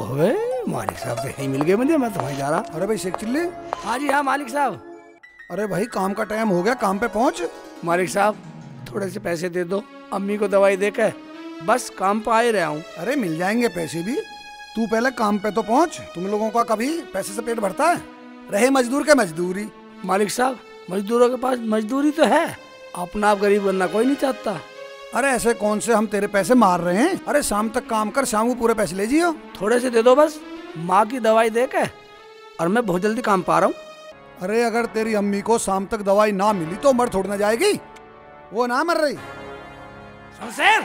ओए मालिक साहब तो यहीं मिल गए मुझे, मैं तो वहीं जा रहा। अरे भाई शेख चिल्ली। हाँ जी हाँ मालिक साहब। अरे भाई काम का टाइम हो गया, काम पे पहुंच। मालिक साहब थोड़े से पैसे दे दो, अम्मी को दवाई देकर बस काम पे आ ही रहा हूँ। अरे मिल जाएंगे पैसे भी, तू पहले काम पे तो पहुंच। तुम लोगों का कभी पैसे से पेट भरता है? रहे मजदूर के मजदूरी। मालिक साहब मजदूरों के पास मजदूरी तो है, अपना आप गरीब बनना कोई नहीं चाहता। अरे ऐसे कौन से हम तेरे पैसे मार रहे हैं? अरे शाम तक काम कर, शाम को पूरे पैसे ले जियो। थोड़े से दे दो बस, माँ की दवाई दे के, और मैं बहुत जल्दी काम पा रहा हूँ। अरे अगर तेरी अम्मी को शाम तक दवाई ना मिली तो मर थोड़ी ना जाएगी, वो ना मर रही। शमशेर,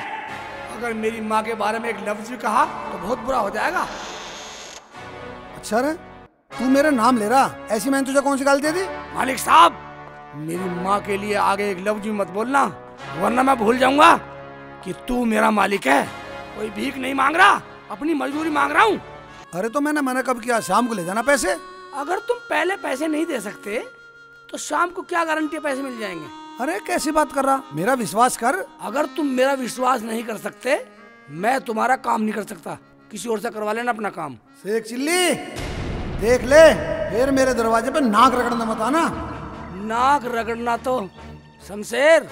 अगर मेरी माँ के बारे में एक लफ्ज भी कहा तो बहुत बुरा हो जाएगा। अच्छा रे, तू मेरा नाम ले रहा, ऐसी मैंने तुझे कौन सी गाली दे दी? मालिक साहब मेरी माँ के लिए आगे एक लफ्ज भी मत बोलना, वरना मैं भूल जाऊंगा कि तू मेरा मालिक है। कोई भीख नहीं मांग रहा, अपनी मजदूरी मांग रहा हूँ। अरे तो मैंने मना कब किया? शाम को ले जाना पैसे। अगर तुम पहले पैसे नहीं दे सकते तो शाम को क्या गारंटी है पैसे मिल जाएंगे? अरे कैसी बात कर रहा, मेरा विश्वास कर। अगर तुम मेरा विश्वास नहीं कर सकते मैं तुम्हारा काम नहीं कर सकता, किसी और से करवा लेना अपना काम। शेख चिल्ली देख ले, फिर मेरे दरवाजे पे नाक रगड़ना मत आना। नाक रगड़ना तो शमशेर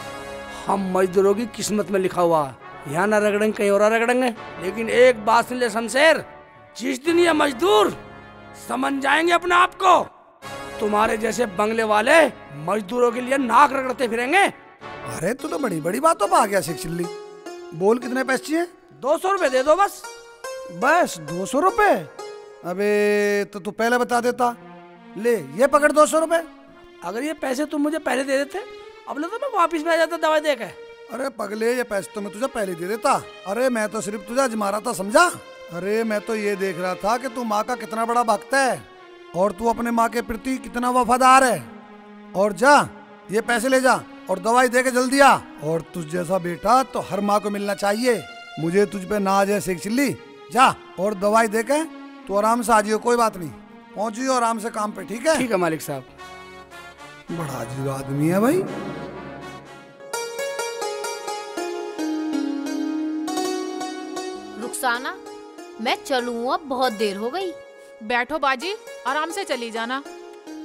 हम मजदूरों की किस्मत में लिखा हुआ, यहाँ ना रगड़ेंगे कहीं और रगड़ेंगे। लेकिन एक बात सुन ले शमशेर, जिस दिन ये मजदूर समझ जाएंगे अपने आप को, तुम्हारे जैसे बंगले वाले मजदूरों के लिए नाक रगड़ते फिरेंगे। अरे तू तो बड़ी बड़ी बातों पर आ गया शेख चिल्ली। बोल कितने पैसे चाहिए? 200 रुपए दे दो बस। बस 200 रुपए? अबे तो तू पहले बता देता। ले ये पकड़ 200 रुपए। अगर ये पैसे तुम मुझे पहले दे देते, अब तो मैं वापिस में आ जाता दवाई देकर। अरे पगले, ये पैसे तो मैं तुझे पहले दे देता। अरे मैं तो सिर्फ तुझे आजमा रहा था, समझा? अरे मैं तो ये देख रहा था कि तू माँ का कितना बड़ा भक्त है और तू अपने माँ के प्रति कितना वफादार है। और जा ये पैसे ले जा और दवाई दे के जल्दी आ। और तुझ जैसा बेटा तो हर माँ को मिलना चाहिए। मुझे तुझ पे नाज है शेख चिल्ली। जा और दवाई दे के तू आराम से आ जियो, कोई बात नहीं, पहुंचियो आराम से काम पे। ठीक है? ठीक है मालिक साहब। बड़ा अजीब आदमी है भाई। रुखसाना मैं चलूं, अब बहुत देर हो गई। बैठो बाजी, आराम से चली जाना।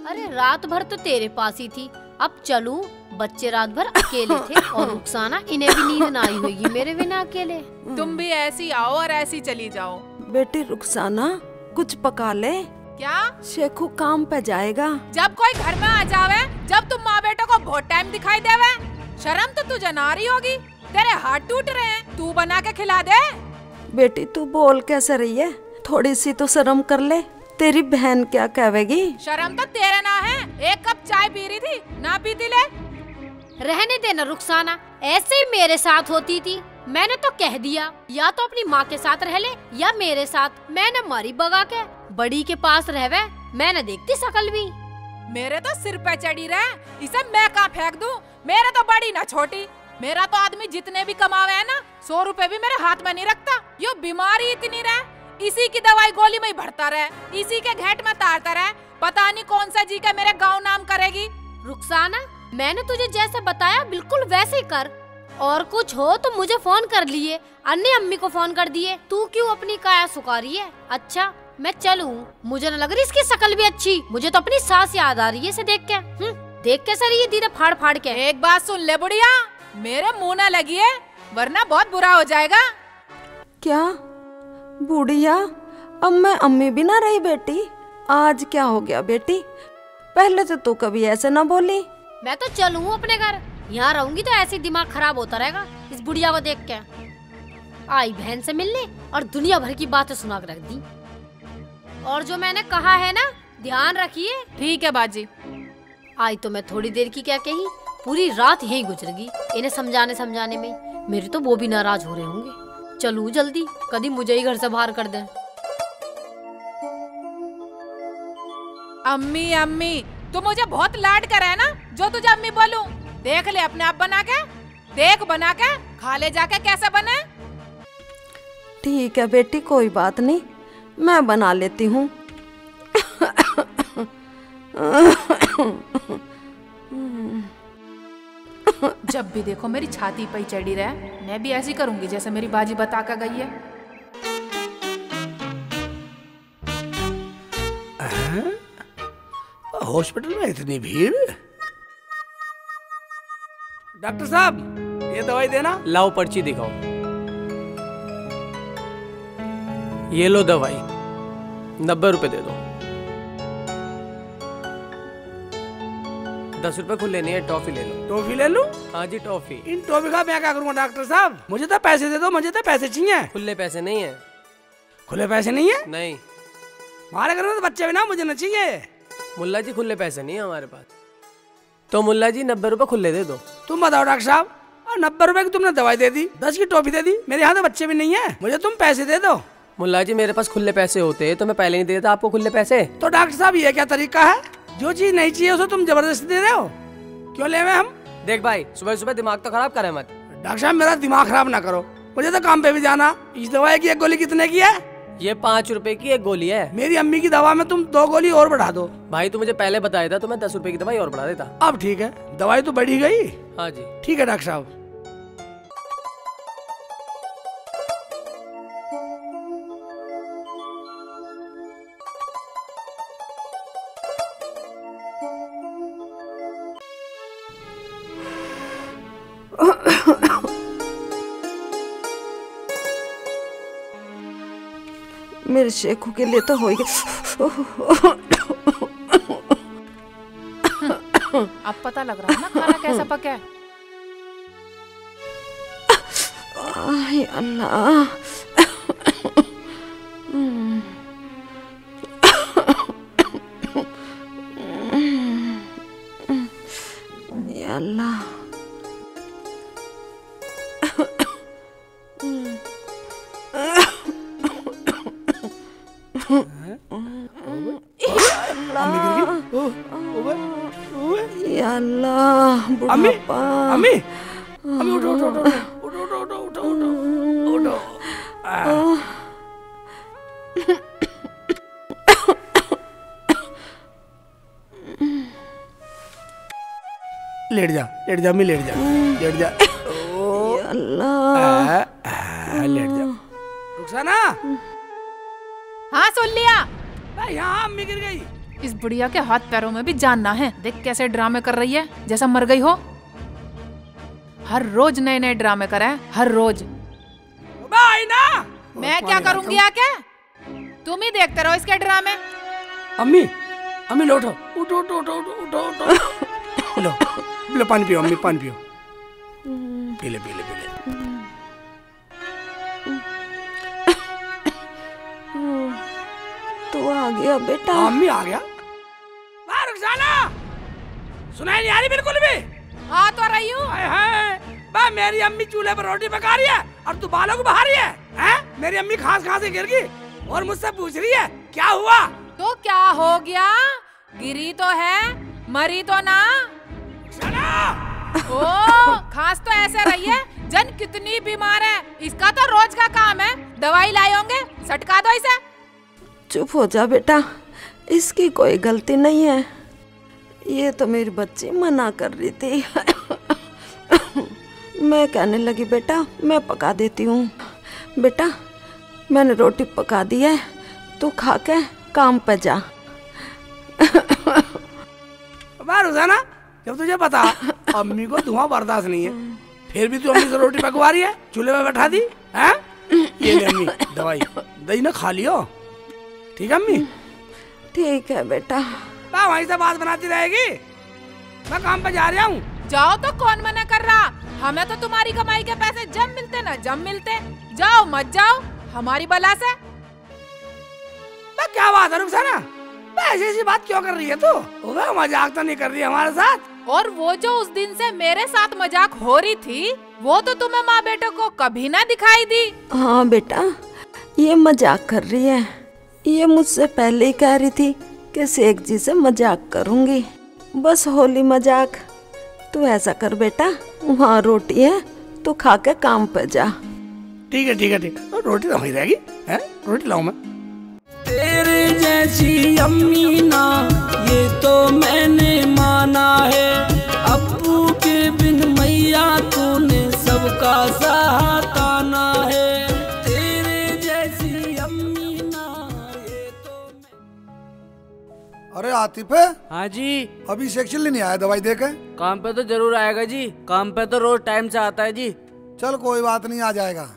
अरे रात भर तो तेरे पास ही थी, अब चलूं? बच्चे रात भर अकेले थे और रुखसाना इन्हें भी नींद ना आई होगी मेरे बिना अकेले। तुम भी ऐसी आओ और ऐसी चली जाओ। बेटी रुखसाना कुछ पका ले। क्या? शेखू काम पे जाएगा। जब कोई घर में आ जावे, जब तुम माँ बेटो को बहुत टाइम दिखाई देवे, शर्म तो तुझे ना आ रही होगी। तेरे हाथ टूट रहे हैं, तू बना के खिला दे। बेटी तू बोल कैसे रही है? थोड़ी सी तो शर्म कर ले, तेरी बहन क्या कहेगी? शर्म तो तेरे ना है, एक कप चाय पी रही थी, ना पीती ले। रहने देना रुखसाना, ऐसे ही मेरे साथ होती थी। मैंने तो कह दिया या तो अपनी माँ के साथ रह ले या मेरे साथ। मैंने मारी बगा के बड़ी के पास रहवे, मैंने देखती शकल भी। मेरे तो सिर पे चढ़ी रहे, इसे मैं कहाँ फेंक दूं? मेरे तो बड़ी ना छोटी। मेरा तो आदमी जितने भी कमावे है ना, 100 रुपए भी मेरे हाथ में नहीं रखता। यो बीमारी इतनी रहे, इसी की दवाई गोली में ही भरता रहे, इसी के घेट में तारता रहे। पता नहीं कौन सा जी का मेरे गाँव नाम करेगी। रुखसाना मैंने तुझे जैसे बताया बिल्कुल वैसे ही कर, और कुछ हो तो मुझे फोन कर लिए, अन्य अम्मी को फोन कर दिए। तू क्यों अपनी काया सुखा रही है? अच्छा मैं चलूं? मुझे न लग रही इसकी शकल भी अच्छी, मुझे तो अपनी सास याद आ रही है इसे देख के। देख के सर ये दीदा फाड़ फाड़ के। एक बात सुन ले बुढ़िया, मेरे मुंह न लगी है वरना बहुत बुरा हो जाएगा। क्या बुढ़िया, अब मैं अम्मी भी ना रही बेटी? आज क्या हो गया बेटी? पहले तो तू कभी ऐसे ना बोली। मैं तो चलूं अपने घर, यहाँ रहूंगी तो ऐसे दिमाग खराब होता रहेगा इस बुढ़िया को देख के। आई बहन से मिलने और दुनिया भर की बातें सुना कर रख दी। और जो मैंने कहा है ना, ध्यान रखिए। ठीक है बाजी। आई तो मैं थोड़ी देर की क्या कही, पूरी रात यहीं गुजरेगी इन्हें समझाने में। मेरे तो वो भी नाराज हो रहे होंगे। चलूं जल्दी, कभी मुझे ही घर से बाहर कर दें। अम्मी अम्मी तू मुझे बहुत लाड कर है ना, जो तुझे अम्मी बोलूं। देख ले अपने आप बना के, देख बना के खा ले जाके कैसे बने। ठीक है बेटी, कोई बात नहीं, मैं बना लेती हूँ। जब भी देखो मेरी छाती पे ही चढ़ी रहे, मैं भी ऐसी करूंगी जैसे मेरी बाजी बता कर गई है। हॉस्पिटल में इतनी भीड़। डॉक्टर साहब ये दवाई देना। लाओ पर्ची दिखाओ। ये लो दवाई, 90 रुपए दे दो। 10 रुपए खुले नहीं है, टॉफी ले लो। टॉफी ले लूं? हाँ जी टॉफी। इन टॉफी का मैं क्या करूंगा डॉक्टर साहब? मुझे तो पैसे दे दो, मुझे तो पैसे चाहिए। खुले पैसे नहीं है। खुले पैसे नहीं है? नहीं। हमारे घर में तो बच्चे भी ना, मुझे न चाहिए। मुल्ला जी खुले पैसे नहीं है हमारे पास। तो मुल्ला जी 90 रुपए खुले दे दो। तुम बताओ डॉक्टर साहब, 90 रुपए की तुमने दवाई दे दी, 10 की टॉफी दे दी, मेरे यहाँ तो बच्चे भी नहीं है, मुझे तुम पैसे दे दो। मुल्ला जी मेरे पास खुले पैसे होते तो मैं पहले नहीं देता आपको खुले पैसे। तो डॉक्टर साहब ये क्या तरीका है? जो चीज नहीं चाहिए उसे तुम जबरदस्ती दे रहे हो, क्यों ले हम? देख भाई सुबह सुबह दिमाग तो खराब करे मत। डॉक्टर साहब मेरा दिमाग खराब ना करो, मुझे तो काम पे भी जाना। इस दवाई की एक गोली कितने की है? ये 5 रुपए की एक गोली है। मेरी अम्मी की दवा में तुम 2 गोली और बढ़ा दो। भाई तू मुझे पहले बताया था तो मैं 10 रुपए की दवाई और बढ़ा देता। अब ठीक है, दवाई तो बढ़ी गई। हाँ जी ठीक है डॉक्टर साहब। मेरे शेखू के लिए तो हो गया। अब पता लग रहा है ना खाना कैसा पका है। आय अल्लाह। या अल्लाह। या अल्लाह अम्मी, बुढ़ापा। अम्मी, अम्मी उठो उठो उठो उठो उठो उठो उठो उठो उठो। लेट जा अम्मी, लेट जा। या अल्लाह। लेट जा रुखसाना। हाँ सुन लिया। यहाँ अम्मी गिर गई। इस बुढ़िया के हाथ पैरों में भी जान ना है। देख कैसे ड्रामे कर रही है जैसा मर गई हो। हर रोज नए नए ड्रामे करे, हर रोज। बाई ना। मैं क्या करूंगी आके? तुम ही देखते रहो इसके ड्रामे। अम्मी, अम्मी लो उठो उठो उठो उठो उठो उठो उठो। लो लो पानी पियो अम्मी, पानी पियो। पी ले पी ले पी ले। तू आ गया बेटा। अम्मी आ गया। रुखसाना, सुनाई नहीं आ रही बिल्कुल भी? हाँ तो रही हूँ। बा मेरी अम्मी चूल्हे पर रोटी पका रही है और तू बालों को बहा रही है, हैं? मेरी अम्मी खास से गिर गई और मुझसे पूछ रही है क्या हुआ? तो क्या हो गया? गिरी तो है, मरी तो ना। ओ खास तो ऐसे रही है जन कितनी बीमार है। इसका तो रोज का काम है। दवाई लाए होंगे, सटका दो इसे। चुप हो जा बेटा, इसकी कोई गलती नहीं है। ये तो मेरी बच्ची मना कर रही थी। मैं कहने लगी बेटा मैं पका देती हूँ। बेटा मैंने रोटी पका दी है, तू खा के काम पे जा। रुखसाना, जब तुझे पता अम्मी को धुआं बर्दाश्त नहीं है, फिर भी तू अम्मी से रोटी पकवा रही है, चूल्हे पे बैठा दी, हैं? ये ले अम्मी दवाई, दही ना खा लियो, ठीक है अम्मी? ठीक है बेटा। वहीं से बात बनाती रहेगी, मैं काम पे जा रहा हूँ। जाओ तो कौन मना कर रहा? हमें तो तुम्हारी कमाई के पैसे जब मिलते ना जब मिलते। जाओ मत जाओ हमारी बला से। क्या बात है रुखसाना, ऐसी ऐसी बात क्यों कर रही है तू? मजाक तो नहीं कर रही हमारे साथ? और वो जो उस दिन से मेरे साथ मजाक हो रही थी, वो तो तुम्हें माँ बेटों को कभी ना दिखाई दी। हाँ बेटा, ये मजाक कर रही है। ये मुझसे पहले ही कह रही थी कि शेख जी से मजाक करूंगी, बस होली मजाक। तू ऐसा कर बेटा, वहाँ रोटी है, तू खा के काम पे जा। ठीक है ठीक है ठीक है, रोटी तो वहीं रहेगी, हैं? रोटी लाऊं मैं। तेरे जैसी अम्मी ना ये तो मैंने माना है, अब्बू के बिन मैया तूने सबका साथ ताना है। तेरे जैसी अम्मी ना ये तो अरे आतिफ है, हाँ जी। अभी से एक्चुअली नहीं आया दवाई दे के? काम पे तो जरूर आएगा जी, काम पे तो रोज टाइम से आता है जी। चल कोई बात नहीं, आ जाएगा।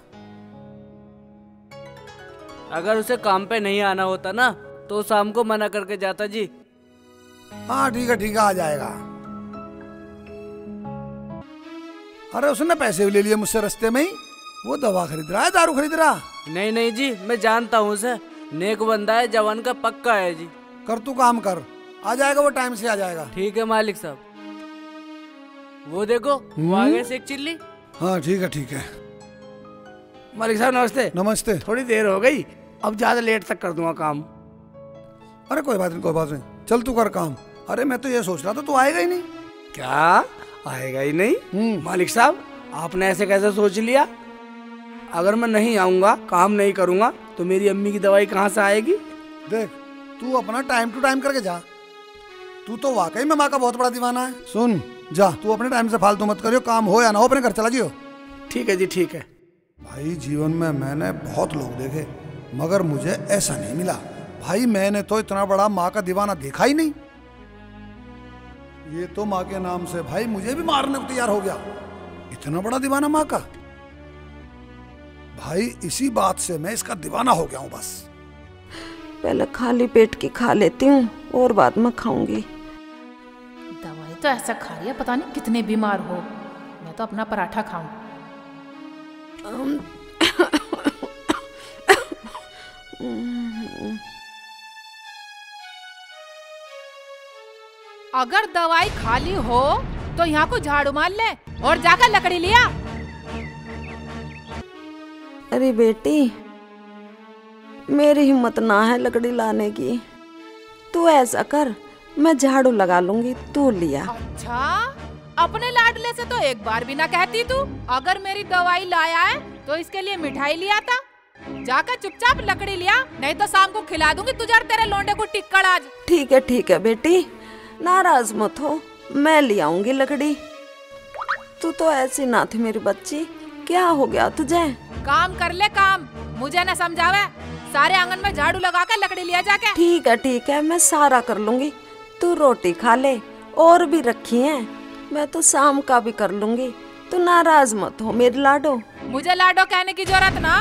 अगर उसे काम पे नहीं आना होता ना तो शाम को मना करके जाता जी। हाँ ठीक है आ जाएगा। अरे उसने पैसे भी ले लिए मुझसे रास्ते में ही। वो दवा खरीद रहा है, दारू खरीद रहा? नहीं नहीं जी, मैं जानता हूँ उसे, नेक बंदा है, जवान का पक्का है जी। कर तू काम कर, आ जाएगा वो, टाइम से आ जाएगा। ठीक है मालिक साहब। वो देखो वो आ गए शेख चिल्ली। हाँ ठीक है। मालिक साहब नमस्ते। नमस्ते। थोड़ी देर हो गई, अब ज्यादा लेट तक कर दूंगा काम। अरे कोई बात नहीं, चल तू कर काम। अरे मैं तो ये सोच रहा था तू आएगा ही नहीं। क्या आएगा ही नहीं? मालिक साहब आपने ऐसे कैसे सोच लिया? अगर मैं नहीं आऊंगा, काम नहीं करूंगा तो मेरी अम्मी की दवाई कहाँ से आएगी? देख तू अपना टाइम टू टाइम करके जा। तू तो वाकई में माँ का बहुत बड़ा दीवाना है। सुन जा, तू अपने टाइम से फालतू मत करियो, काम हो या ना हो अपने घर चला जियो। ठीक है जी ठीक है। भाई जीवन में मैंने बहुत लोग देखे मगर मुझे ऐसा नहीं मिला। भाई मैंने तो इतना बड़ा माँ का दीवाना देखा ही नहीं। ये तो माँ के नाम से भाई मुझे भी मारने को तैयार हो गया। इतना बड़ा दीवाना माँ का। भाई इसी बात से मैं इसका दीवाना हो गया हूँ बस। पहले खाली पेट की खा लेती हूँ और बाद में खाऊंगी। दवाई तो ऐसा खा रही है, पता नहीं कितने बीमार हो। मैं तो अपना पराठा खाऊं। अगर दवाई खाली हो तो यहाँ को झाड़ू मार ले और जाकर लकड़ी लिया। अरे बेटी, मेरी हिम्मत ना है लकड़ी लाने की। तू ऐसा कर, मैं झाड़ू लगा लूंगी, तू लिया। अच्छा, अपने लाडले से तो एक बार भी ना कहती तू। अगर मेरी दवाई लाया है तो इसके लिए मिठाई लिया था। जाकर चुपचाप लकड़ी लिया, नहीं तो शाम को खिला दूंगी तुझे और तेरे लोंडे को टिक्कड़ आज। ठीक है बेटी, नाराज मत हो, मैं ले आऊंगी लकड़ी। तू तो ऐसी ना थी मेरी बच्ची, क्या हो गया तुझे? काम कर ले काम, मुझे न समझावे। सारे आंगन में झाड़ू लगा कर लकड़ी लिया जाके। ठीक है, मैं सारा कर लूंगी। तू रोटी खा ले, और भी रखी हैं, मैं तो शाम का भी कर लूंगी। तू नाराज मत हो मेरी लाडो। मुझे लाडो कहने की जरूरत ना,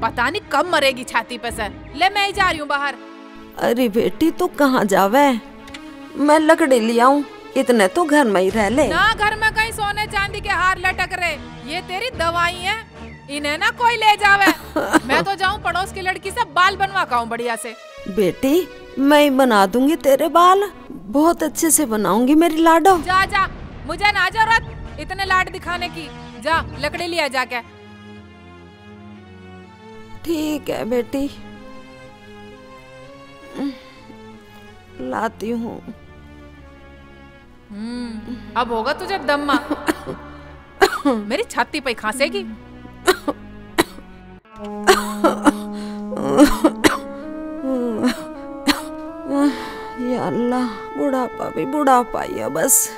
पता नहीं कब मरेगी छाती पे से। ले मैं ही जा रही हूँ बाहर। अरे बेटी तू कहाँ जावे? मैं लकड़ी ले आऊं, इतने तो घर में ही रह ले। ना घर में कहीं सोने चांदी के हार लटक रहे, ये तेरी दवाई है, इन्हें ना कोई ले जावे। मैं तो जाऊं पड़ोस की लड़की से बाल बनवा के आऊं बढ़िया से। बेटी मैं ही बना दूंगी तेरे बाल, बहुत अच्छे से बनाऊंगी मेरी लाडो। जा, मुझे ना जरूरत इतने लाड दिखाने की। जा लकड़ी लिया जाके। ठीक है बेटी, लाती हूँ। अब होगा तुझे दम्मा। मेरी छाती पे खांसेगी। या अल्लाह, बुढ़ापा भी बुढ़ापा ही है बस।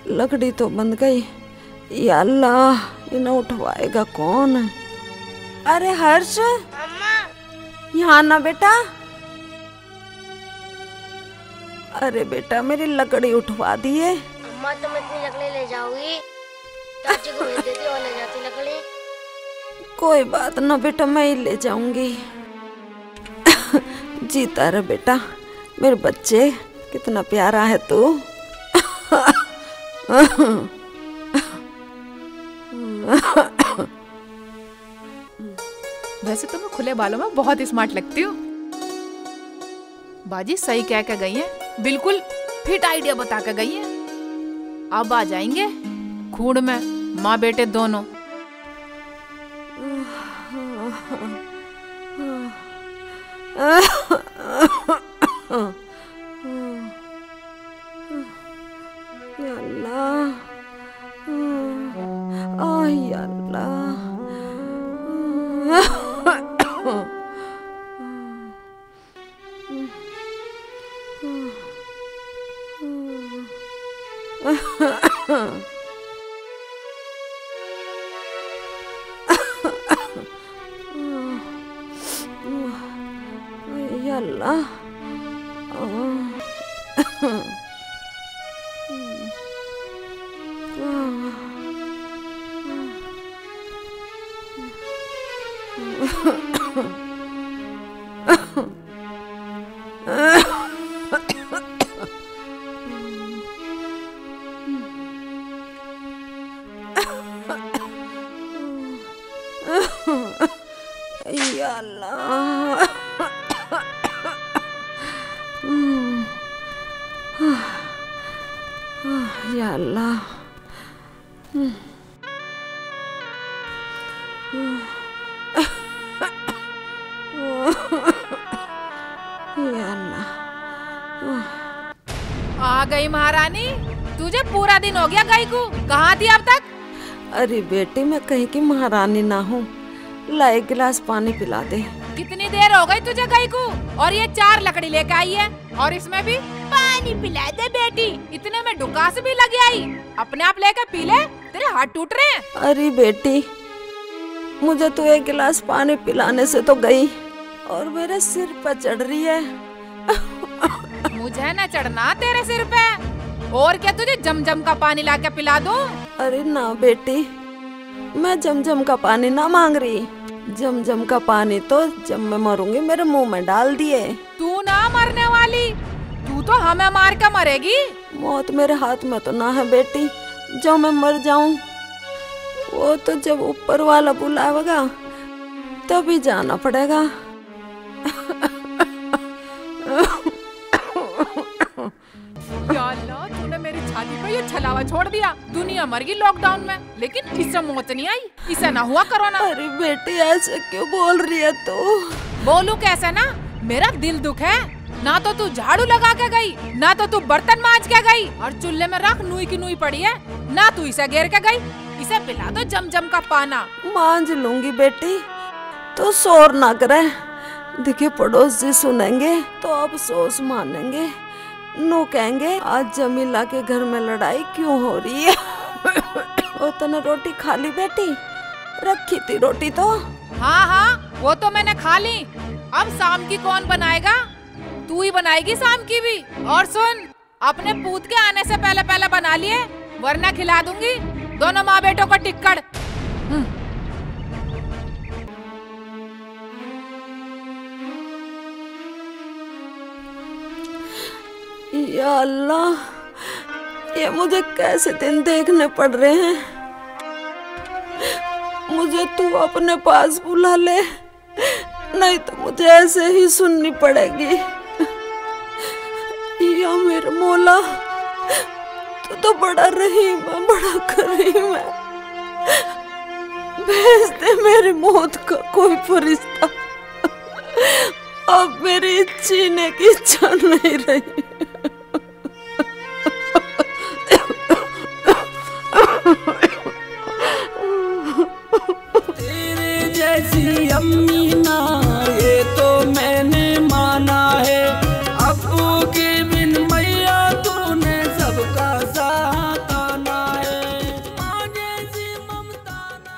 लकड़ी तो बंद गई। या अल्लाह, इन्हें उठवाएगा कौन? अरे हर्ष, यहाँ ना बेटा। अरे बेटा मेरी लकड़ी उठवा दिए। अम्मा तुम इतनी लकड़ी ले जाओगी? चाची को भेज देती और ले जाती लकड़ी। कोई बात ना बेटा, मैं ही ले जाऊंगी। जीता रहे बेटा मेरे बच्चे, कितना प्यारा है तू। वैसे तो मैं खुले बालों में बहुत स्मार्ट लगती हूँ। बाजी सही कह के गई है, बिल्कुल फिट आइडिया बता के गई है। अब आ जाएंगे खून में माँ बेटे दोनों। या अल्लाह, या अल्लाह। या अल्लाह। या अल्लाह। या अल्लाह। या अल्लाह। आ गई महारानी, तुझे पूरा दिन हो गया गई को, कहाँ थी अब तक? अरे बेटी, मैं कहीं की महारानी ना हूँ। ला एक गिलास पानी पिला दे। कितनी देर हो गई तुझे गई को? और ये 4 लकड़ी लेके आई है, और इसमें भी पानी पिला दे बेटी। इतने में डुकास भी लगी आई, अपने आप लेके पी ले, तेरे हाथ टूट रहे हैं। अरे बेटी, मुझे तो एक गिलास पानी पिलाने से तो गई और मेरे सिर पर चढ़ रही है। मुझे न चढ़ना तेरे सिर पे, और क्या तुझे जमजम का पानी लाके पिला दूं? अरे ना बेटी, मैं जमजम का पानी ना मांग रही। जमजम का पानी तो जब मैं मरूंगी मेरे मुंह में डाल दिए। तू ना मरने वाली, तू तो हमें मार के मरेगी। मौत मेरे हाथ में तो ना है बेटी, जो मैं मर जाऊं वो तो जब ऊपर वाला बुलावेगा तभी जाना पड़ेगा। या अल्लाह, तूने मेरी छाती पे ये छलावा छोड़ दिया। दुनिया मर गई लॉकडाउन में, लेकिन इसे मौत नहीं आई, इसे ना हुआ कोरोना। अरे बेटी, ऐसे क्यों बोल रही है तू? बोलू कैसे ना, मेरा दिल दुख है। ना तो तू झाड़ू लगा के गई, ना तो तू बर्तन मांज के गई, और चूल्हे में राख नूई की नूई पड़ी है, ना तू इसे घेर के गई। इसे पिला दो जमजम का पाना। मांज लूंगी बेटी, तो शोर ना करे। देखिए पड़ोस जी सुनेंगे तो अफसोस मानेंगे। नो कहेंगे आज जमीला के घर में लड़ाई क्यों हो रही है। और तूने रोटी खा ली बेटी? रखी थी रोटी तो। हाँ हाँ, वो तो मैंने खा ली। अब शाम की कौन बनाएगा? तू ही बनाएगी शाम की भी। और सुन, अपने पूत के आने से पहले पहले बना लिए, वरना खिला दूंगी दोनों माँ बेटों को टिक्कड़। या अल्लाह, ये मुझे कैसे दिन देखने पड़ रहे हैं। मुझे तू अपने पास बुला ले, नहीं तो मुझे ऐसे ही सुननी पड़ेगी। या मेरे मौला, तू तो बड़ा रहीम है, बड़ा करीम है। भेज दे मेरी मौत का कोई फरिश्ता। अब मेरी जीने की इच्छा नहीं रही। तेरे जैसी अम्मी ना, ये तो मैंने माना है। अब्बू के बिन मैया तूने सबका साथ आना है। माँ जैसी ममता ना।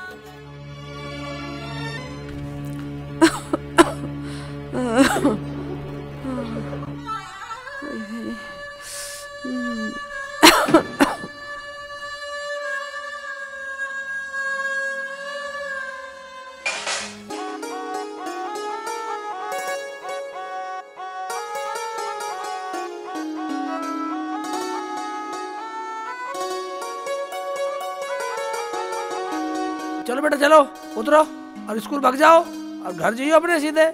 चलो बेटा चलो, उतरो और स्कूल भाग जाओ और घर जाइए अपने सीधे।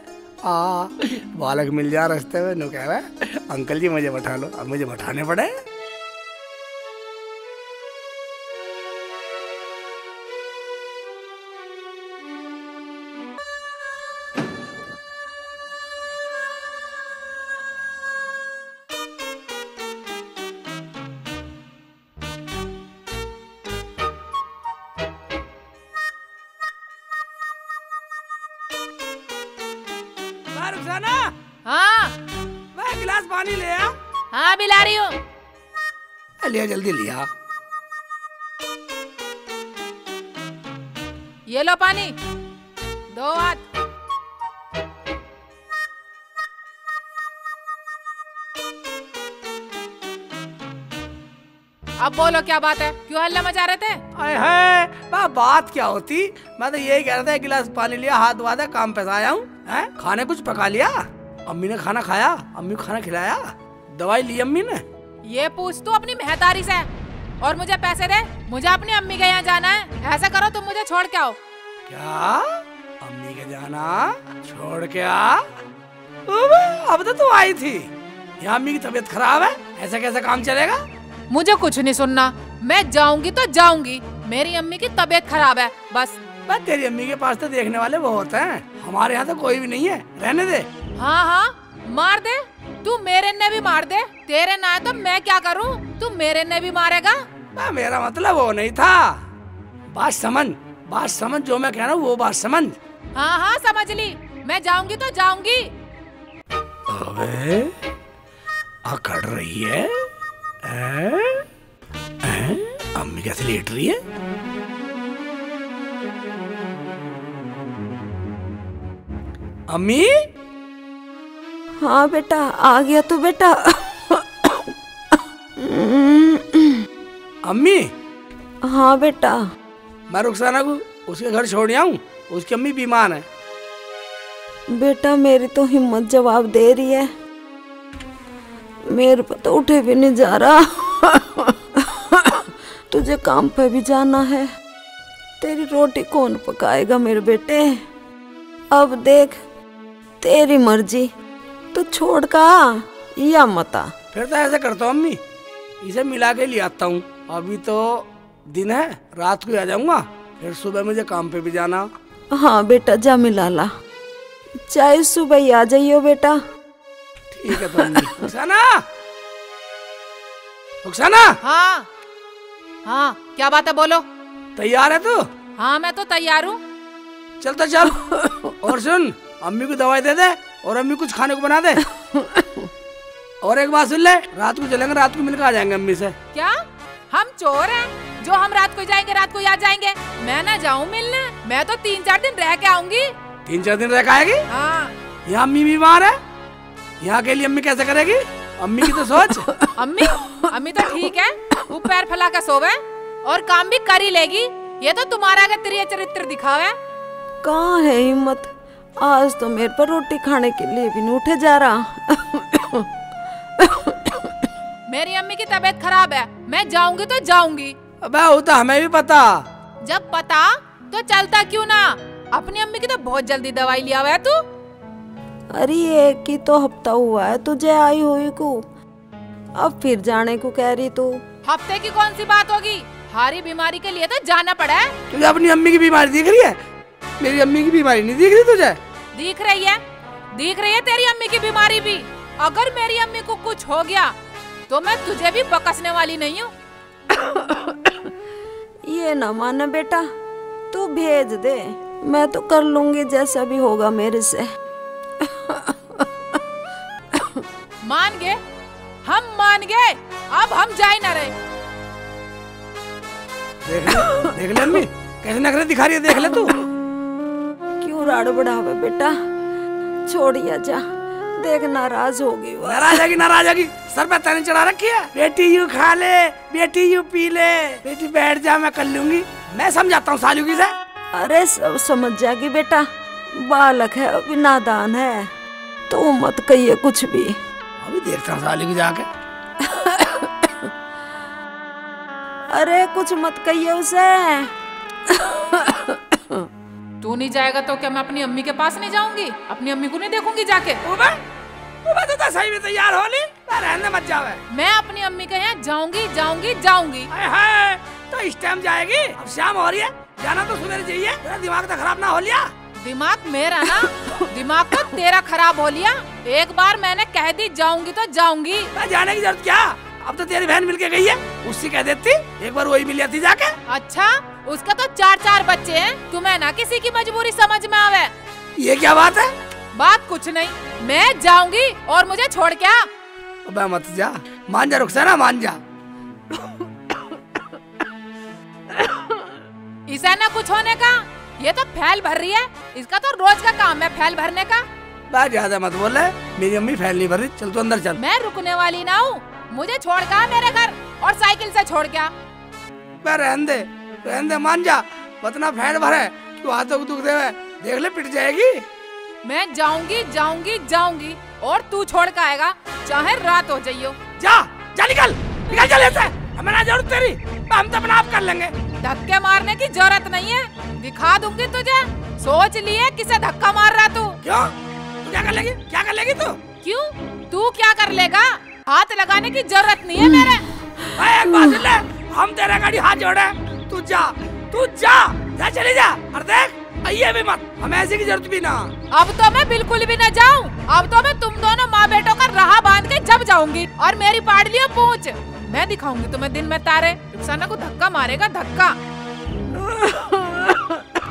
बालक मिल जा रास्ते में, नो कह रहा है अंकल जी मुझे बैठा लो, अब मुझे बैठाने पड़े। रुखसाना, हाँ वह गिलास पानी ले आ। हाँ, बिला रही हूँ। लिया जल्दी लिया। ये लो पानी, दो हाथ। अब बोलो क्या बात है, क्यों हल्ला मचा रहे थे? अरे है बात क्या होती, मैं तो यही कह रहा था, एक गिलास पानी लिया, हाथ धोआ था, काम पे आया हूँ। खाने कुछ पका लिया? अम्मी ने खाना खाया? अम्मी को खाना खिलाया? दवाई ली अम्मी ने? ये पूछ तू अपनी मेहतारी से। और मुझे पैसे दे, मुझे अपनी अम्मी के यहाँ जाना है। ऐसा करो तुम मुझे छोड़ के आओ। क्या? अम्मी के जाना? छोड़ के आ? अब तो तुम आई थी। यहाँ अम्मी की तबीयत खराब है, ऐसा कैसा काम चलेगा? मुझे कुछ नहीं सुनना, मैं जाऊंगी तो जाऊंगी। मेरी अम्मी की तबीयत खराब है बस। तेरी अम्मी के पास तो देखने वाले बहुत हैं, हमारे यहाँ तो कोई भी नहीं है, रहने दे। हाँ हाँ मार दे, तू मेरे ने भी मार दे। तेरे ना तो मैं क्या करूँ, तू मेरे ने भी मारेगा? मेरा मतलब वो नहीं था। बात समझ, जो मैं कह रहा हूँ वो बात समझ। हाँ हाँ समझ ली, मैं जाऊंगी तो जाऊंगी। अबे अकड़ रही है। अम्मी कैसे लेट रही है? अम्मी? हाँ बेटा, आ गया तू बेटा। अम्मी? हाँ बेटा। मैं रुखसाना को उसके घर छोड़ आऊं, उसकी अम्मी बीमार है। बेटा मेरी तो हिम्मत जवाब दे रही है, मेरे पे तो उठे भी नहीं जा रहा। तुझे काम पे भी जाना है, तेरी रोटी कौन पकाएगा मेरे बेटे? अब देख तेरी मर्जी, तू छोड़ का या मता। फिर तो ऐसा करता हूँ अम्मी, इसे मिला के ले आता हूँ। अभी तो दिन है, रात को आ जाऊंगा, फिर सुबह मुझे काम पे भी जाना। हाँ बेटा जा मिला ला, चाहे सुबह ही आ जाइयो बेटा। ठीक है तो अम्मी। रुखसाना? हाँ हाँ क्या बात है, बोलो। तैयार है तू? हाँ मैं तो तैयार हूँ। चल तो चल। और सुन, अम्मी को दवाई दे दे और अम्मी कुछ खाने को बना दे। और एक बात सुन ले, रात को चलेंगे, रात को मिलकर आ जाएंगे अम्मी से। क्या हम चोर हैं जो हम रात को जाएंगे, रात को यहाँ जाएंगे? मैं ना जाऊँ मिलने, मैं तो 3-4 दिन रह के आऊंगी। 3-4 दिन रह के आएगी? हाँ। यहाँ अम्मी बीमार है, यहाँ के लिए अम्मी कैसे करेगी? अम्मी की तो सोच। अम्मी तो ठीक है, वो पैर फैला के सोवे और काम भी कर ही लेगी। ये तो तुम्हारा अगर चरित्र दिखावे। कहाँ है हिम्मत, आज तो मेरे पर रोटी खाने के लिए भी नहीं उठे जा रहा। मेरी अम्मी की तबीयत खराब है, मैं जाऊंगी तो जाऊंगी। अबे वो तो हमें भी पता। जब पता तो चलता क्यों ना? अपनी अम्मी की तो बहुत जल्दी दवाई लिया हुआ है तू। अरे एक ही तो हफ्ता हुआ है तुझे आई हुई को, अब फिर जाने को कह रही तू। हफ्ते की कौन सी बात होगी, हारी बीमारी के लिए तो जाना पड़ा है। तुझे अपनी अम्मी की बीमारी दिख रही है? मेरी अम्मी की बीमारी नहीं दिख रही तुझे? दिख रही है तेरी अम्मी की बीमारी भी। अगर मेरी अम्मी को कुछ हो गया तो मैं तुझे भी बकसने वाली नहीं हूँ। ये ना माना बेटा, तू भेज दे, मैं तो कर लूंगी जैसा भी होगा मेरे से। मान गए, हम मान गए, अब हम जा ही ना रहे। देख ले अम्मी कैसे नखरे दिखा रही है, देख ले तू। क्यों राड़ बढ़ावे बेटा, छोड़िया जा, देख नाराज होगी वो। नाराज होगी, सर पे तने चढ़ा रखी है। बेटी यूं खा ले, बेटी यूं पी ले, बेटी बैठ जा, मैं कर लूंगी। मैं समझाता हूँ सालू की से। अरे सब समझ जाएगी बेटा, बालक है अभी, नादान है, तो मत कहिए कुछ भी। अभी देखता हूँ सालू की जाके। अरे कुछ मत कहिए उसे। तू नहीं जाएगा तो क्या मैं अपनी अम्मी के पास नहीं जाऊंगी? अपनी अम्मी को नहीं देखूंगी जाके? तो सही में तैयार हो ली, रहने मत जावे। मैं अपनी अम्मी के यहाँ जाऊंगी। तो इस टाइम जाएगी? अब शाम हो रही है, जाना तो सुबह चाहिए। तेरा दिमाग तो खराब ना हो लिया? दिमाग मेरा ना, दिमाग तो तेरा खराब हो लिया। एक बार मैंने कह दी जाऊंगी तो जाऊंगी। जाने की जरूरत क्या, अब तो तेरी बहन मिलके गई है, उससे कह देती, एक बार वही मिल जाती जाके। अच्छा, उसका तो 4 बच्चे हैं, तुम्हें ना किसी की मजबूरी समझ में आवे। ये क्या बात है? बात कुछ नहीं, मैं जाऊंगी और मुझे छोड़ क्या? अबे मत जा, मान जा रुखसाना, मान जा। इसे ना कुछ होने का, ये तो फैल भर रही है। इसका तो रोज का काम है फैल भरने का। बात ज्यादा मत बोल रहा है, मेरी अम्मी फैल नहीं भर रही। चल तू अंदर चल। मैं रुकने वाली ना हूँ, मुझे छोड़ के आ मेरे घर और साइकिल से छोड़ के आ। रहने दे मान जा, बतना फैल भरे क्यों हाथों को दुख देवे, देख ले पिट जाएगी। मैं जाऊंगी जाऊंगी जाऊंगी और तू छोड़ के आएगा, चाहे रात हो जाइयो। जा जा निकल निकल चले से, हमें ना जरूरत तेरी, हम तो अपना आप कर लेंगे। धक्के मारने की जरूरत नहीं है, दिखा दूंगी तुझे। सोच लिए किसे धक्का मार रहा तू? क्यों? तू क्या कर लेगी? क्या कर लेगी तू? क्यों? तू क्या कर लेगा? हाथ लगाने की जरूरत नहीं है मेरे। एक बात सुन ले, हम तेरा गाड़ी हाथ जोड़े, तू जा जा चली जा। और देख आइए भी मत, हमें ऐसे की जरूरत भी ना। अब तो मैं बिल्कुल भी न जाऊं, अब तो मैं तुम दोनों माँ बेटों का राह बांध के जब जाऊंगी और मेरी पाड़ लियो पूंछ। मैं दिखाऊंगी तुम्हें दिन में तारे। रुखसाना को धक्का मारेगा धक्का।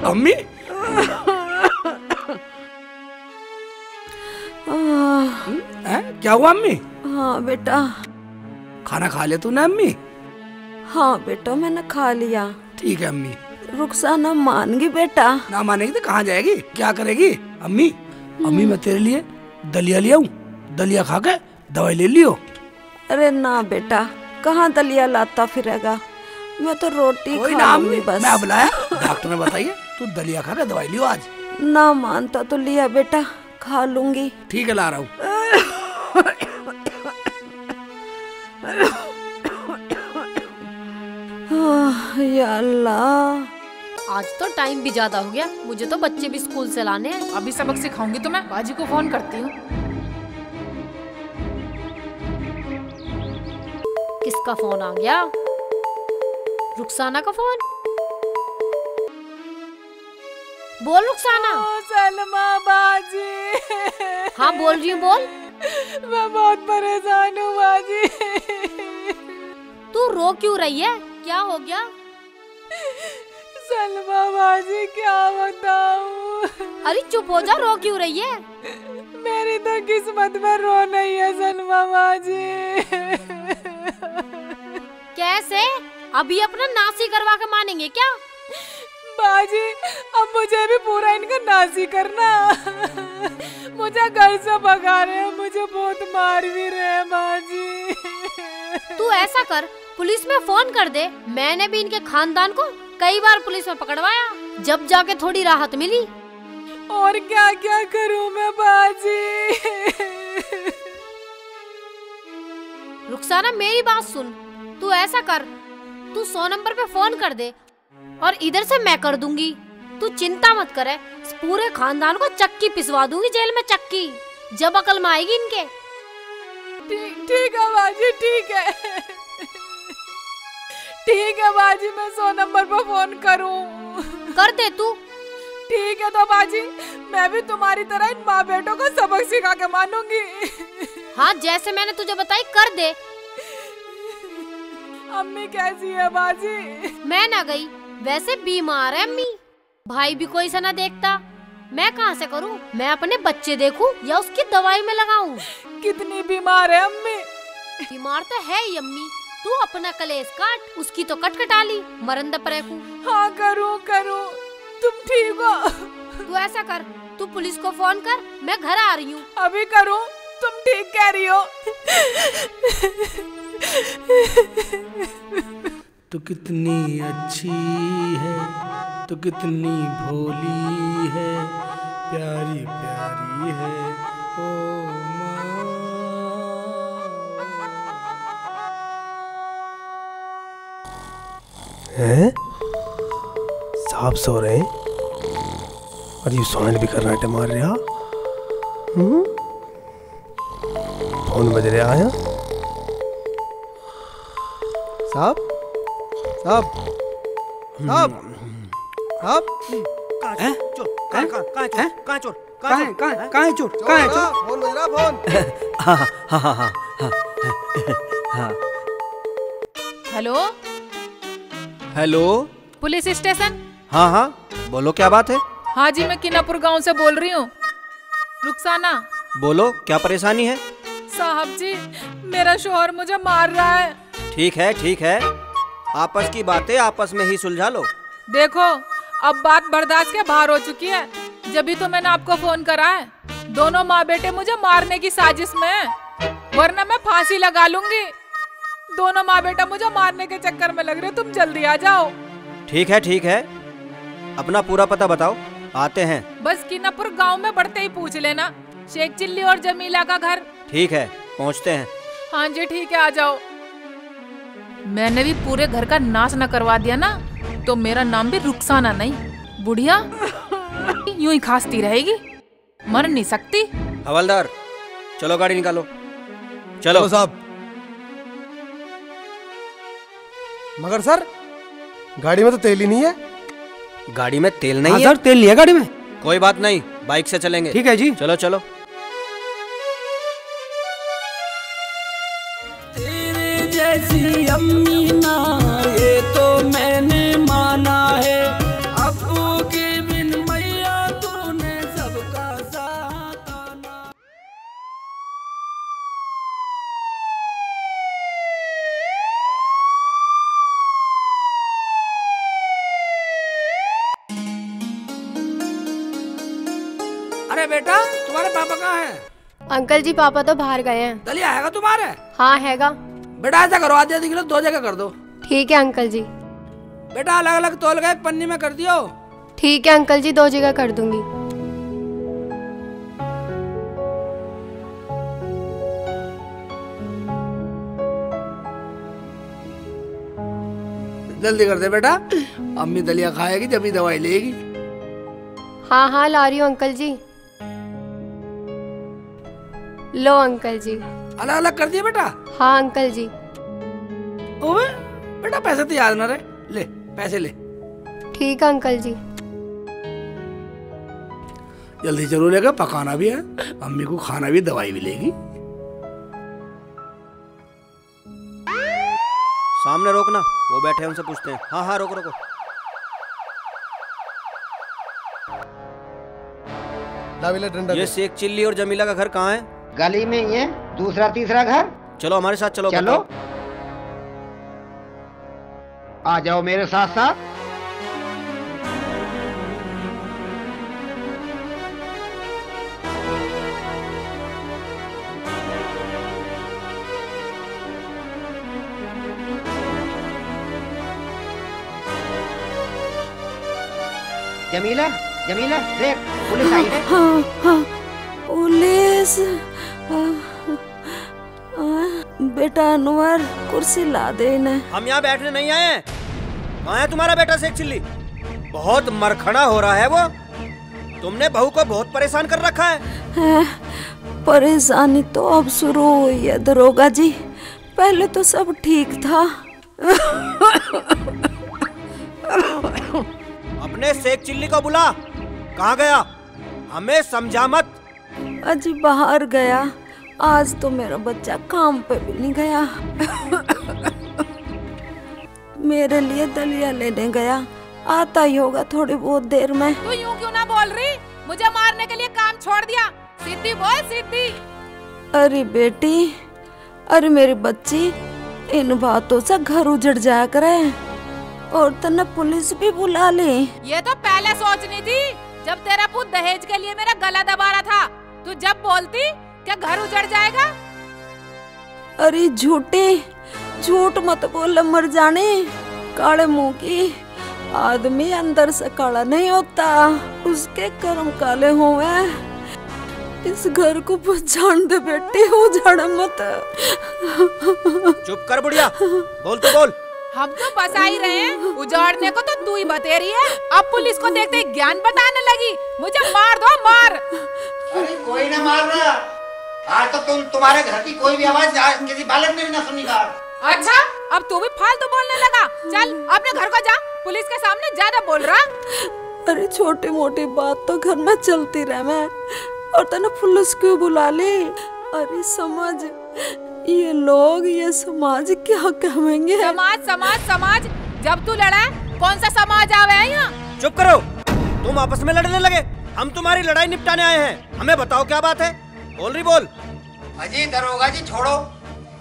अम्मी क्या हुआ अम्मी? हाँ बेटा। खाना खा ले तूने अम्मी? हाँ बेटा मैंने खा लिया। ठीक है अम्मी। रुखसाना मान गई बेटा? ना मानेगी तो कहाँ जाएगी, क्या करेगी? अम्मी अम्मी मैं तेरे लिए दलिया ले आऊं, दलिया खा के दवाई ले लियो। अरे ना बेटा, कहाँ दलिया लाता फिरेगा, मैं तो रोटी खा लूंगी बस। मैं बुलाया, डॉक्टर ने बताइए तू दलिया खा के दवाई लियो आज। ना मानता तो लिया बेटा, खा लूंगी। ठीक है ला रहा हूँ। या अल्लाह, आज तो टाइम भी ज्यादा हो गया, मुझे तो बच्चे भी स्कूल से लाने हैं। अभी सबक सिखाऊंगी तो मैं बाजी को फोन करती हूँ। किसका फोन आ गया? रुखसाना का फोन। बोल रुखसाना। सलमा बाजी। हाँ बोल रही हूँ, बोल। मैं बहुत परेशान हूँ बाजी। तू रो क्यों रही है, क्या हो गया? सलमा बाजी क्या बताऊं? अरे चुप हो जा, रो क्यों रही है? मेरी तो किस्मत में रो नहीं है सलमा बाजी। कैसे? अभी अपना नासी करवा के मानेंगे क्या? बाजी अब मुझे भी पूरा इनका नासी करना। मुझे घर से भगा रहे हैं, मुझे बहुत मार भी रहे हैं बाजी। तू ऐसा कर, पुलिस में फोन कर दे। मैंने भी इनके खानदान को कई बार पुलिस में पकड़वाया, जब जाके थोड़ी राहत मिली। और क्या क्या करूं मैं बाजी? रुखसाना मेरी बात सुन, तू ऐसा कर, तू 100 नंबर पे फोन कर दे और इधर से मैं कर दूंगी। तू चिंता मत करे, इस पूरे खानदान को चक्की पिसवा दूंगी, जेल में चक्की, जब अकल में आएगी इनके। ठीक है बाजी, ठीक है। ठीक है बाजी, मैं 100 नंबर पर फोन करूं। कर दे तू। ठीक है तो बाजी, मैं भी तुम्हारी तरह इन माँ बेटों को सबक सिखा के मानूंगी। हाँ जैसे मैंने तुझे बताई कर दे। अम्मी कैसी है बाजी? मैं ना गई, वैसे बीमार है अम्मी। भाई भी कोई सा ना देखता, मैं कहाँ से करूँ? मैं अपने बच्चे देखूं या उसकी दवाई में लगाऊं? कितनी बीमार है अम्मी? बीमार तो है ही अम्मी, तू अपना कलेश काट, उसकी तो कटकटाली मरंद परेकू। हाँ करूँ, तुम ठीक हो? तू ऐसा कर, तू पुलिस को फोन कर, मैं घर आ रही हूँ। अभी करूँ? तुम ठीक कह रही हो। तू कितनी अच्छी है, तू कितनी भोली है, प्यारी प्यारी है ओ माँ। हैं? साहब सो रहे हैं और ये सोने भी कर्राटे मार रहा। फोन बज रहा है। साहब साहब साहब साहब कहाँ है चोर? फोन बज रहा, फोन। हाँ। Hello hello police station? हाँ बोलो क्या बात है? हाँ जी, मैं किनापुर गांव से बोल रही हूँ। रुखसाना। बोलो क्या परेशानी है? साहब जी, मेरा शोहर मुझे मार रहा है। ठीक है आपस की बातें आपस में ही सुलझा लो। देखो अब बात बर्दाश्त के बाहर हो चुकी है। जब तो मैंने आपको फोन करा है। दोनों माँ बेटे मुझे मारने की साजिश में हैं, वरना मैं फांसी लगा लूंगी। दोनों माँ बेटा मुझे मारने के चक्कर में लग रहे, तुम जल्दी आ जाओ। ठीक है, अपना पूरा पता बताओ, आते हैं। बस कीनापुर गांव में बढ़ते ही पूछ लेना, शेख चिल्ली और जमीला का घर। ठीक है, पहुंचते हैं। हाँ जी ठीक है, आ जाओ। मैंने भी पूरे घर का नाश न करवा दिया ना, तो मेरा नाम भी रुखसाना नहीं। बुढ़िया यूं ही खांसती रहेगी, मर नहीं सकती। हवलदार चलो गाड़ी निकालो। चलो साहब। मगर सर गाड़ी में तो तेल ही नहीं है। गाड़ी में तेल नहीं है? सर तेल नहीं है गाड़ी में। कोई बात नहीं, बाइक से चलेंगे। ठीक है जी। चलो चलो। तेरे जैसी अम्मी ना ये तो मैंने माना है, अब्बू के बिन मैया तूने सबका साथ आना। अरे बेटा तुम्हारे पापा कहाँ हैं? अंकल जी पापा तो बाहर गए हैं। दलिया हैगा तुम्हारे? हाँ हैगा। बेटा ऐसा करो, आधे किलो 2 जगह कर दो। ठीक है अंकल जी। बेटा अलग अलग तोल के एक पन्नी में कर दियो। ठीक है अंकल जी, 2 जगह कर दूंगी। जल्दी कर दे बेटा, अम्मी दलिया खाएगी जब ही दवाई लेगी। हाँ हाँ ला रही हूँ अंकल जी। लो अंकल जी। अलग अलग कर दिया बेटा? हाँ अंकल जी। ओए बेटा पैसे तो याद ना रहे, ले पैसे ले। ठीक है अंकल जी। जल्दी जरूर लेगा, पकाना भी है, अम्मी को खाना भी, दवाई भी लेगी। सामने रोकना, वो बैठे हैं उनसे पूछते हैं। हाँ हाँ रोको रोको। ये शेख चिल्ली और जमीला का घर कहाँ है? गली में ही है, दूसरा तीसरा घर। चलो हमारे साथ चलो। चलो आ जाओ मेरे साथ साथ। जमीला जमीला देख, पुलिस आई है। हाँ हाँ पुलिस। बेटा अनवर कुर्सी ला दे इन्हें। हम यहाँ बैठने नहीं आए हैं। कहाँ है तुम्हारा बेटा शेख चिल्ली? बहुत मरखड़ा हो रहा है वो। तुमने बहू को बहुत परेशान कर रखा है। परेशानी तो अब शुरू हुई है दरोगा जी, पहले तो सब ठीक था। अपने शेख चिल्ली को बुला, कहाँ गया? हमें समझा मत। अजी बाहर गया, आज तो मेरा बच्चा काम पे भी नहीं गया। मेरे लिए दलिया लेने गया, आता ही होगा थोड़ी बहुत देर में। तू यूं क्यों ना बोल रही? मुझे मारने के लिए काम छोड़ दिया। सीधी बोल सीधी। अरे बेटी, अरे मेरी बच्ची, इन बातों से घर उजड़ जाया करे। और तने पुलिस भी बुला ली। ये तो पहले सोचनी थी, जब तेरा पुत दहेज के लिए मेरा गला दबा रहा था। तू जब बोलती क्या घर उजड़ जाएगा? अरे झूठी, झूठ मत बोल, मर जाने। काले मुंह की आदमी अंदर से काला नहीं होता, उसके कर्म काले होवे। इस घर को पहचान दे बेटे, उजाड़ मत। चुप कर बुढ़िया, बोल तो बोल। हम तो बसा ही रहे हैं, उजाड़ने को तो तू ही बतेरी है। अब पुलिस को देखते ही ज्ञान बताने लगी। मुझे मार दो, मार। अरे कोई ना मार रहा, आज तो तुम्हारे घर की कोई भी आवाज किसी बालक ने भी ना सुनी। अच्छा, अब तू भी फालतू बोलने लगा। चल अपने घर को जा, पुलिस के सामने ज्यादा बोल रहा। अरे छोटी मोटी बात तो घर में चलती रहे मैं, और तने पुलिस क्यों बुला ली? अरे समझ, ये लोग, ये समाज क्या कहेंगे? समाज समाज समाज, जब तू लड़ा कौन सा समाज आवे है यहाँ? चुप करो, तुम आपस में लड़ने लगे। हम तुम्हारी लड़ाई निपटाने आए हैं। हमें बताओ क्या बात है? बोल रही बोल। अजी दरोगा जी छोड़ो,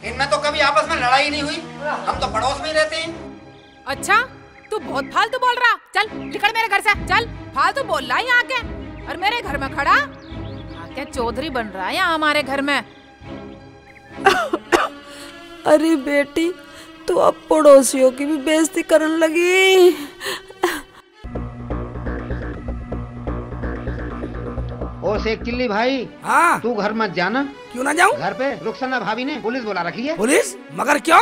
इनमें तो कभी आपस में लड़ाई नहीं हुई, हम तो पड़ोस में ही रहते हैं। अच्छा, तू बहुत फालतू बोल रहा। चल निकल मेरे घर से, चल। फालतू बोल रहा है यहाँ के, और मेरे घर में खड़ा आके चौधरी बन रहा है यहाँ हमारे घर में। अरे बेटी, तू अब पड़ोसियों की भी बेइज्जती करने लगी। ओ शेख चिल्ली भाई, हाँ तू घर मत जाना। क्यों ना जाऊं? घर पे रुखसाना भाभी ने पुलिस बुला रखी है। पुलिस? मगर क्यों?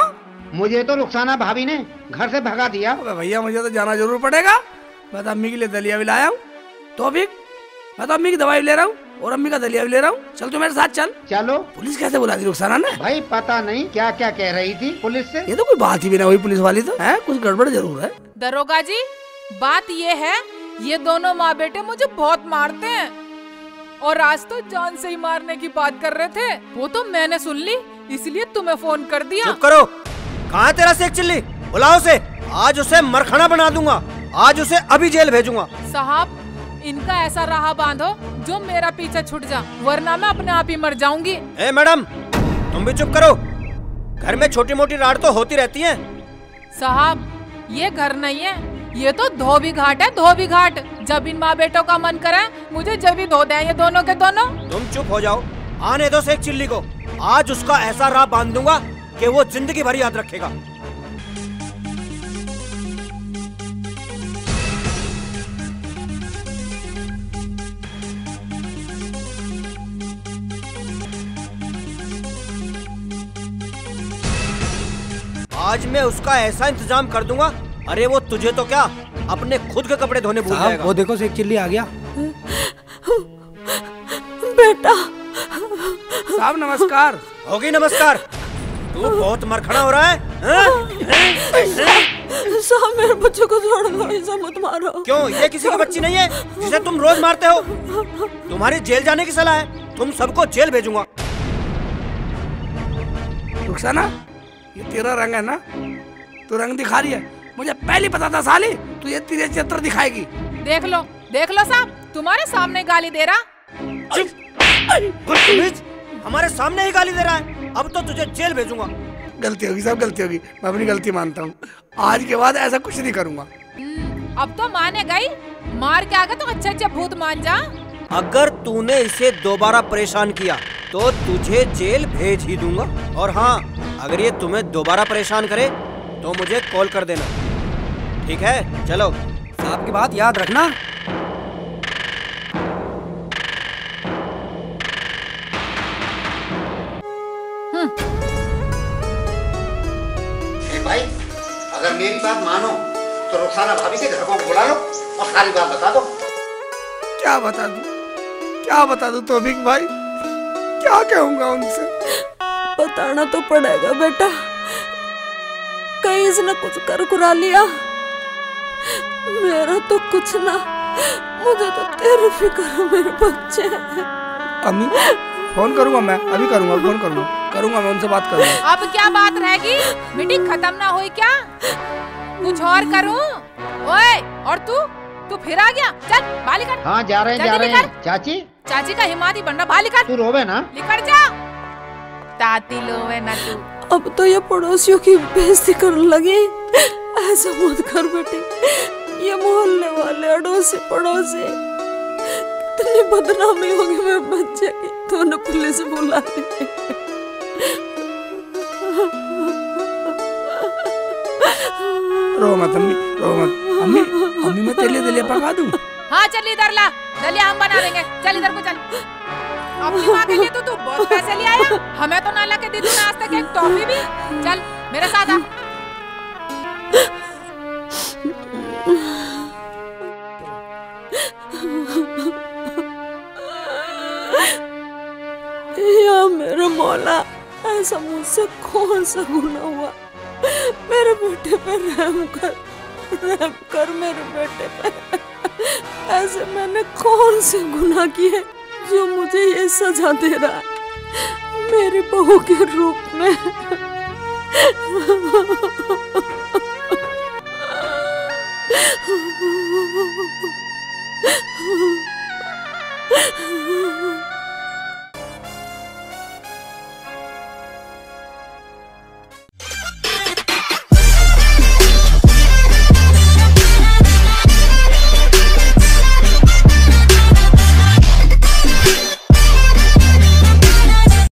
मुझे तो रुखसाना भाभी ने घर से भगा दिया। भैया मुझे तो जाना जरूर पड़ेगा। मैं तो अम्मी के लिए दलिया भी लाया हूँ। तो अभी मैं तो अम्मी की दवाई भी ले रहा हूँ और अम्मी का दलिया भी ले रहा हूँ। चल तू मेरे साथ चल। चलो। पुलिस कैसे बुला दी रुखसाना ने? भाई पता नहीं क्या क्या कह रही थी पुलिस से। ये तो कोई बात ही भी ना हुई पुलिस वाली तो है, कुछ गड़बड़ जरूर है। दरोगा जी, बात ये है, ये दोनों माँ बेटे मुझे बहुत मारते हैं और आज तो जान से ही मारने की बात कर रहे थे। वो तो मैंने सुन ली, इसलिए तुम्हें फोन कर दिया। चुप करो। कहाँ है तेरा शेख चिल्ली? बुलाओ उसे। आज उसे मरखना बना दूंगा। आज उसे अभी जेल भेजूंगा। साहब, इनका ऐसा राह बांधो जो मेरा पीछे छूट जा, वरना मैं अपने आप ही मर जाऊंगी। ए मैडम, तुम भी चुप करो। घर में छोटी मोटी राड़ तो होती रहती है। साहब, ये घर नहीं है, ये तो धोबी घाट है, धोबी घाट। जब इन माँ बेटों का मन करे मुझे जब भी धो दे ये दोनों के दोनों। तुम चुप हो जाओ। आने दो शेख चिल्ली को। आज उसका ऐसा राह बांध दूंगा कि वो जिंदगी भर याद रखेगा। आज मैं उसका ऐसा इंतजाम कर दूंगा, अरे वो तुझे तो क्या अपने खुद के कपड़े धोने भूल जाएगा। वो देखो शेख चिल्ली आ गया। बेटा। साहब नमस्कार। होगी नमस्कार। तू बहुत मरखड़ा हो रहा है। साहब मेरे बच्चे को छोड़ दो, ऐसा मत मारो। क्यों, ये किसी की बच्ची नहीं है जिसे तुम रोज मारते हो? तुम्हारी जेल जाने की सलाह है, तुम सबको जेल भेजूंगा। रुखसाना, ये तेरा रंग है ना? तू रंग दिखा रही है। मुझे पहले पता था साली तू ये तेरे चित्र दिखाएगी। देख लो साहब, तुम्हारे सामने गाली दे रहा। हमारे सामने ही गाली दे रहा है। अब तो तुझे जेल भेजूंगा। गलती होगी साहब, गलती होगी। मैं अपनी गलती मानता हूँ। आज के बाद ऐसा कुछ नहीं करूँगा। अब तो माने गई, मार के आगे तो अच्छे अच्छे भूत मान जा। अगर तूने इसे दोबारा परेशान किया तो तुझे जेल भेज ही दूंगा। और हाँ, अगर ये तुम्हें दोबारा परेशान करे तो मुझे कॉल कर देना, ठीक है? चलो। साहब की बात याद रखना। भाई, अगर मेरी बात मानो तो रुखसाना भाभी के घर को बुला लो और सारी बात बता दो। क्या बता दूं? क्या बता दूं तौफीक भाई? क्या कहूँगा उनसे? बताना तो पड़ेगा बेटा, कहीं इसने कुछ कर कुरा लिया। मेरा तो कुछ ना, मुझे तो तेरी फिक्र है मेरे बच्चे। अम्मी फोन करूंगा, मैं अभी करूंगा, फोन करूंगा मैं उनसे बात करूंगा। अब क्या बात रहेगी? मीटिंग खत्म ना हुई क्या? कुछ और करूं? ओए, और तू फिर आ गया? चल बाली कर। हाँ जा रहे हैं। चाची का हिमाती बनना, बाली कर। तू रोवे ना। निकल जा। ताती लोवे ना तू। अब तो ये पड़ोसियों की बेइज्जती करने लगी। ऐसा मत कर बेटी, ये मोहल्ले वाले अड़ोसी पड़ोसी कितनी बदनामी होगी मेरे बच्चे की। तो पुलिस बुला ली। रो मत अम्मी, रो मत। अम्मी मैं तेरे लिए दलिया पका दूं? हाँ चल इधर ला, दलिया हम बना देंगे। चल इधर को चल। अपनी माँ के लिए तो तू बहुत पैसे ले आया, हमें तो ना ला के दी तूने आज तक एक टॉफी भी। चल मेरे साथ आ। या मेरे मौला, ऐसा मुझसे कौन सा गुनाह हुआ? मेरे बेटे पे रहम कर मेरे बेटे पे। ऐसे मैंने कौन से गुनाह किए जो मुझे ये सजा दे रहा है मेरी बहू के रूप में?